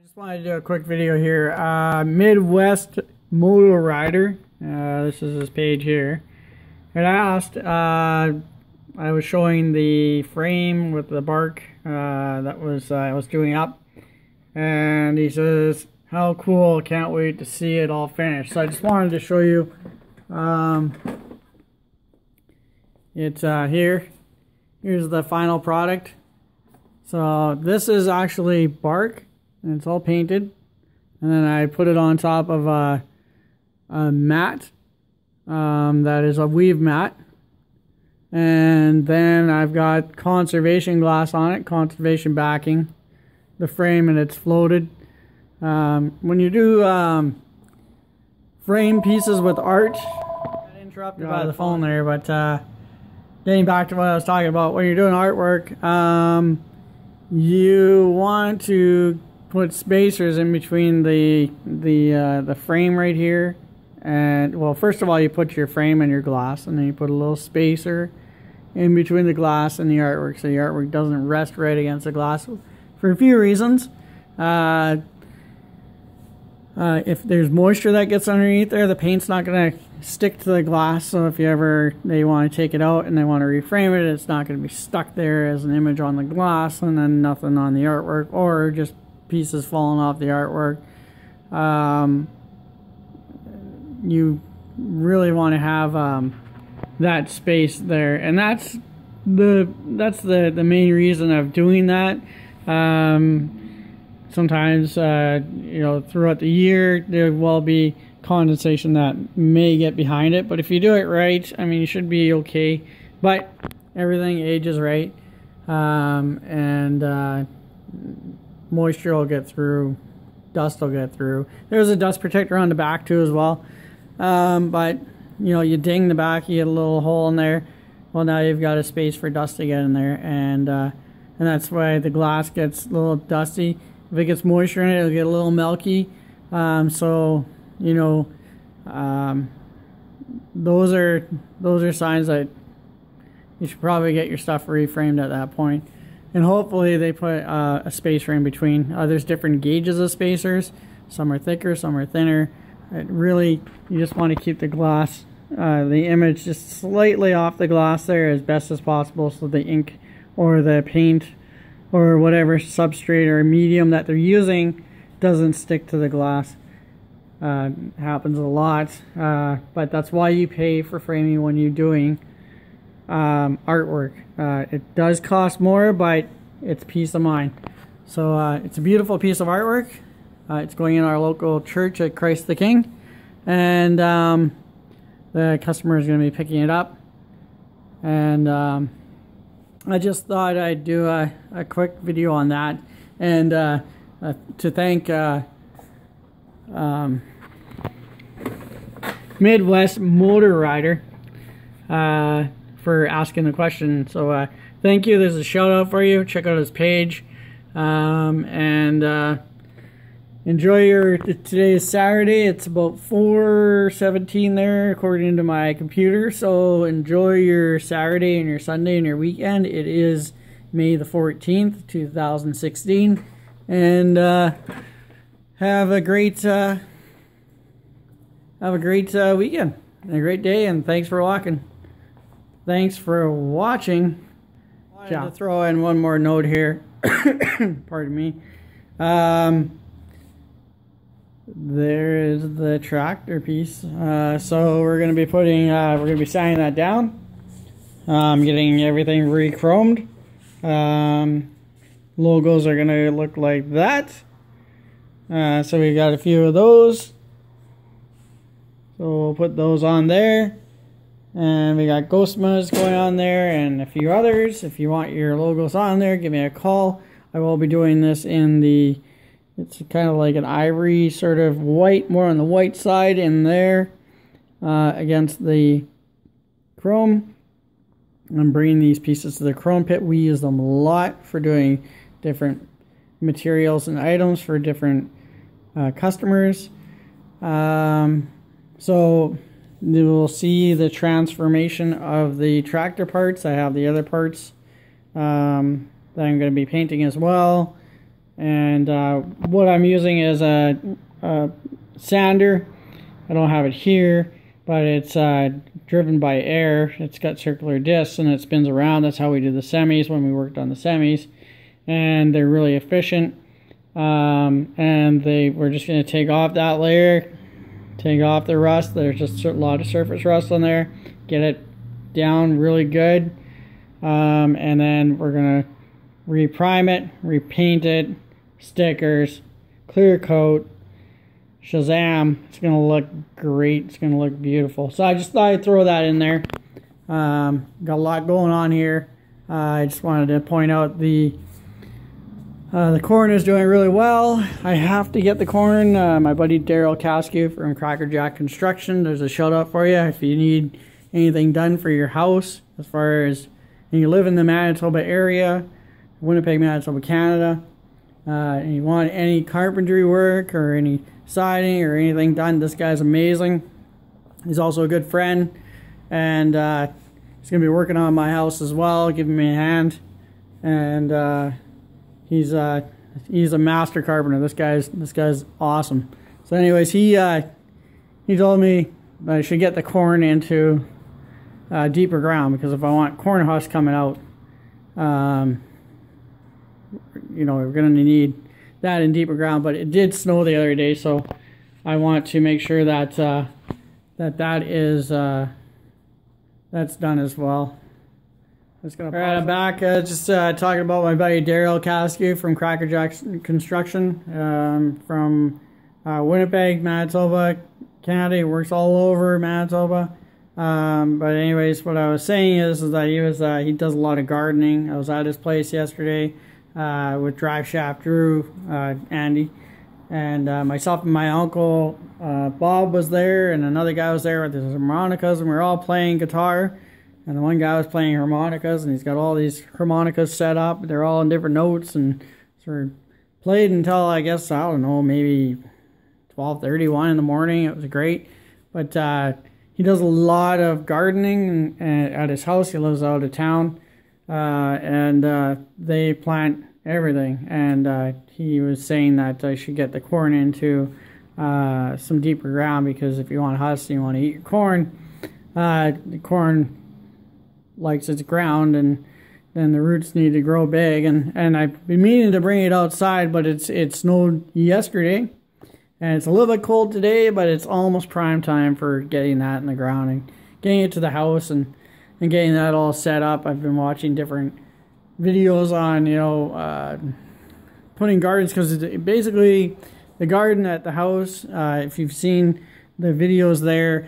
I just wanted to do a quick video here. MidwestMotoRider, this is his page here. And I asked, I was showing the frame with the bark that was I was doing up, and he says, "How cool! Can't wait to see it all finished." So I just wanted to show you. It's here. Here's the final product. So this is actually bark, and it's all painted, and then I put it on top of a mat that is a weave mat, and then I've got conservation glass on it, conservation backing the frame, and it's floated. When you do frame pieces with art, I got interrupted by the phone there, but getting back to what I was talking about, when you're doing artwork, you want to put spacers in between the frame right here, and well, first of all, you put your frame and your glass, and then you put a little spacer in between the glass and the artwork, so your artwork doesn't rest right against the glass for a few reasons. If there's moisture that gets underneath there, the paint's not going to stick to the glass, so if they want to take it out and they want to reframe it, it's not going to be stuck there as an image on the glass and then nothing on the artwork, or just pieces falling off the artwork. You really want to have that space there, and that's the main reason of doing that. Sometimes you know, throughout the year there will be condensation that may get behind it, but if you do it right, I mean, you should be okay. But everything ages right, and moisture will get through, dust will get through. There's a dust protector on the back too as well, but you know, you ding the back, you get a little hole in there, well, now you've got a space for dust to get in there, and that's why the glass gets a little dusty. If it gets moisture in it, it'll get a little milky. So you know, those are signs that you should probably get your stuff reframed at that point. And hopefully they put a spacer in between. There's different gauges of spacers. Some are thicker, some are thinner. You just want to keep the glass, the image just slightly off the glass there as best as possible, so the ink or the paint or whatever substrate or medium that they're using doesn't stick to the glass. Happens a lot, but that's why you pay for framing when you're doing artwork. It does cost more, but it's peace of mind. So it's a beautiful piece of artwork. It's going in our local church at Christ the King, and the customer is going to be picking it up. And I just thought I'd do a quick video on that, and to thank MidwestMotoRider for asking the question. So thank you. There's a shout out for you. Check out his page, and enjoy your, today is Saturday. It's about 4:17 there according to my computer, so enjoy your Saturday and your Sunday and your weekend. It is May the 14th 2016, and have a great weekend and a great day, and thanks for watching. I wanted to throw in one more note here. Pardon me. There is the tractor piece. So we're gonna be sanding that down. Getting everything re-chromed. Logos are gonna look like that. So we got a few of those. So we'll put those on there. And we got Ghost Muz going on there and a few others. If you want your logos on there, give me a call. I will be doing this in it's kind of like an ivory sort of white, more on the white side in there, against the chrome. I'm bringing these pieces to the chrome pit. We use them a lot for doing different materials and items for different customers. So you will see the transformation of the tractor parts. I have the other parts that I'm going to be painting as well. And what I'm using is a sander. I don't have it here, but it's driven by air. It's got circular discs and it spins around. That's how we did the semis when we worked on the semis, and they're really efficient. And we're just going to take off that layer, take off the rust. There's just a lot of surface rust on there. Get it down really good, and then we're going to reprime it, repaint it, stickers, clear coat, Shazam. It's going to look great. It's going to look beautiful. So I just thought I'd throw that in there. Got a lot going on here. I just wanted to point out the corn is doing really well. I have to get the corn. My buddy Daryl Caskew from Cracker Jack Construction, there's a shout out for you if you need anything done for your house, as far as you live in the Manitoba area, Winnipeg, Manitoba, Canada, and you want any carpentry work or any siding or anything done, this guy's amazing. He's also a good friend, and he's going to be working on my house as well, giving me a hand. And he's a master carpenter. This guy's awesome. So anyways, he told me that I should get the corn into deeper ground, because if I want corn husk coming out, you know, we're going to need that in deeper ground. But it did snow the other day, so I want to make sure that that is that's done as well. Alright, I'm back. Just talking about my buddy Daryl Caskew from Cracker Jack Construction, from Winnipeg, Manitoba, Canada. He works all over Manitoba. But anyways, what I was saying is that he does a lot of gardening. I was at his place yesterday with Drive Shaft Drew, Andy, and myself and my uncle Bob was there, and another guy was there with his harmonicas, and we were all playing guitar. And the one guy was playing harmonicas, and he's got all these harmonicas set up. They're all in different notes, and sort of played until, I guess, I don't know, maybe 12:31 in the morning. It was great. But he does a lot of gardening at his house. He lives out of town, and they plant everything. And he was saying that I should get the corn into some deeper ground, because if you want husks and you want to eat your corn, the corn likes its ground, and then the roots need to grow big. And I've been meaning to bring it outside, but it snowed yesterday, and it's a little bit cold today, but it's almost prime time for getting that in the ground and getting it to the house and getting that all set up. I've been watching different videos on, you know, putting gardens, because basically the garden at the house, if you've seen the videos there,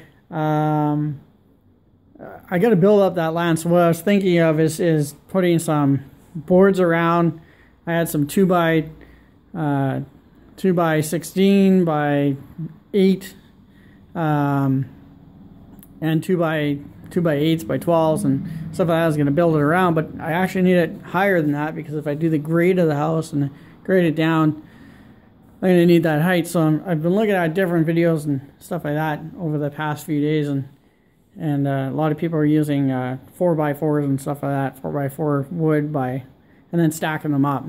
I got to build up that land. So what I was thinking of is putting some boards around. I had some 2 by 16 by 8, and 2 by 8s by 12s and stuff like that. I was going to build it around, but I actually need it higher than that, because if I do the grade of the house and grade it down, I'm going to need that height. So I've been looking at different videos and stuff like that over the past few days, and a lot of people are using 4x4s and stuff like that, 4x4 wood and then stacking them up.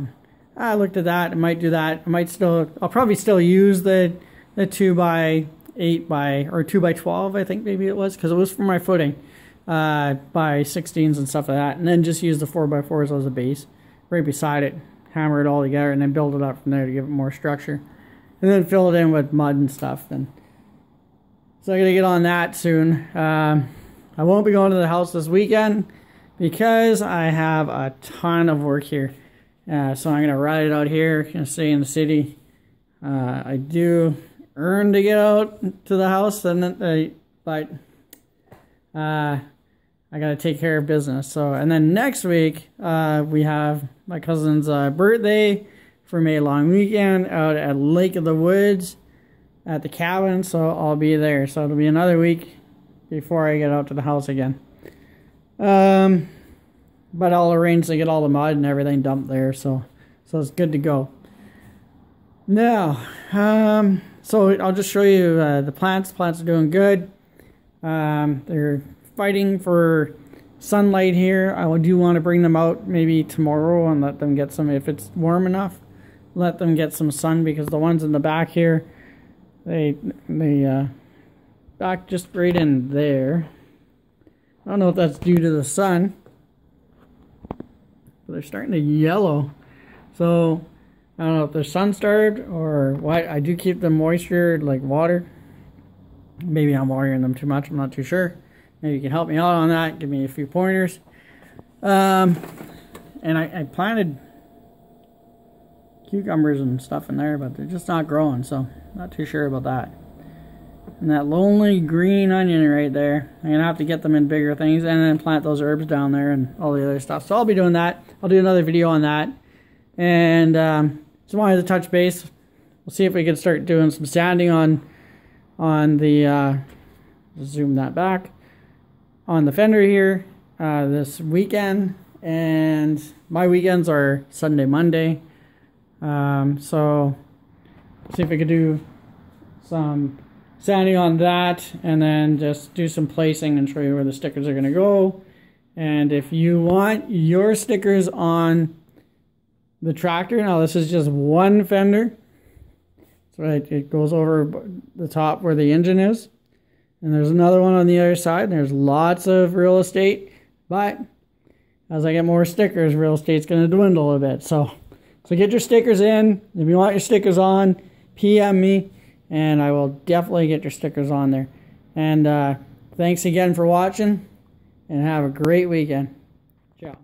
I looked at that. I might do that. I'll probably still use the 2 by 8 or 2 by 12, I think maybe it was, because it was for my footing, by 16s and stuff like that, and then just use the 4x4s as a base right beside it, hammer it all together, and then build it up from there to give it more structure, and then fill it in with mud and stuff. So I'm going to get on that soon. I won't be going to the house this weekend, because I have a ton of work here. So I'm going to ride it out here, going to stay in the city. I do earn to get out to the house, but I got to take care of business. So, and then next week, we have my cousin's birthday for May long weekend out at Lake of the Woods at the cabin, so I'll be there. So it'll be another week before I get out to the house again. But I'll arrange to get all the mud and everything dumped there, so it's good to go. Now, so I'll just show you the plants. Plants are doing good. They're fighting for sunlight here. I do want to bring them out maybe tomorrow and let them get some if it's warm enough. let them get some sun, because the ones in the back here, they back just right in there. I don't know if that's due to the sun, but they're starting to yellow. So I don't know if they're sun starved or what. I do keep them moisture, like water. Maybe I'm watering them too much, I'm not too sure. Maybe you can help me out on that, give me a few pointers. And I planted cucumbers and stuff in there, but they're just not growing, so not too sure about that. And that lonely green onion right there, I'm gonna have to get them in bigger things and then plant those herbs down there and all the other stuff. So I'll be doing that. I'll do another video on that. And just wanted to touch base. We'll see if we can start doing some sanding on the zoom that back on the fender here this weekend. And my weekends are Sunday, Monday. So see if we could do some sanding on that, and then just do some placing and show you where the stickers are going to go. And if you want your stickers on the tractor, now this is just one fender, so it goes over the top where the engine is, and there's another one on the other side, and there's lots of real estate, but as I get more stickers, real estate's going to dwindle a bit. So get your stickers in. If you want your stickers on, PM me, and I will definitely get your stickers on there. And thanks again for watching, and have a great weekend. Ciao.